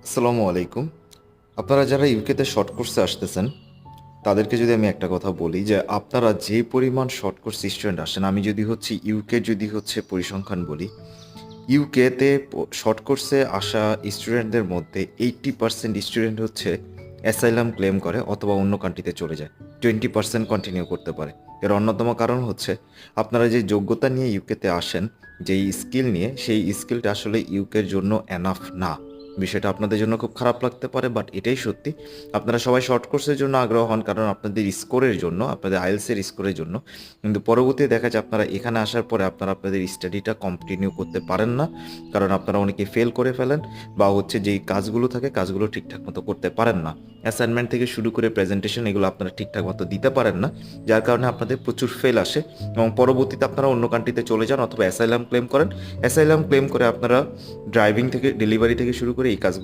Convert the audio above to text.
আসসালামু আলাইকুম। আপনারা যারা ইউকেতে শর্ট কোর্সে আসতেছেন, তাদেরকে যদি আমি একটা কথা বলি যে আপনারা যে পরিমাণ শর্ট কোর্স স্টুডেন্ট আসেন, আমি যদি হচ্ছে পরিসংখ্যান বলি, ইউকেতে শর্ট কোর্সে আসা স্টুডেন্টদের মধ্যে 80% স্টুডেন্ট হচ্ছে অ্যাসাইলাম ক্লেম করে অথবা অন্য কান্ট্রিতে চলে যায়। 20% কন্টিনিউ করতে পারে। এর অন্যতম কারণ হচ্ছে আপনারা যে যোগ্যতা নিয়ে ইউকেতে আসেন, যেই স্কিল নিয়ে, সেই স্কিলটা আসলে ইউকের জন্য এনাফ না। বিষয়টা আপনাদের জন্য খুব খারাপ লাগতে পারে, বাট এটাই সত্যি। আপনারা সবাই শর্ট কোর্সের জন্য আগ্রহ হন কারণ আপনাদের স্কোরের জন্য, আপনাদের আইএলসের স্কোরের জন্য। কিন্তু পরবর্তীতে দেখা যায় আপনারা এখানে আসার পরে আপনারা আপনাদের স্টাডিটা কন্টিনিউ করতে পারেন না, কারণ আপনারা অনেকে ফেল করে ফেলেন বা হচ্ছে যেই কাজগুলো থাকে কাজগুলো ঠিকঠাক মতো করতে পারেন না। অ্যাসাইনমেন্ট থেকে শুরু করে প্রেজেন্টেশন এগুলো আপনারা ঠিকঠাক মতো দিতে পারেন না, যার কারণে আপনাদের প্রচুর ফেল আসে এবং পরবর্তীতে আপনারা অন্য কান্ট্রিতে চলে যান অথবা অ্যাসাইলাম ক্লেম করেন। অ্যাসাইলাম ক্লেম করে আপনারা ড্রাইভিং থেকে ডেলিভারি থেকে শুরু করে এই কাজগুলো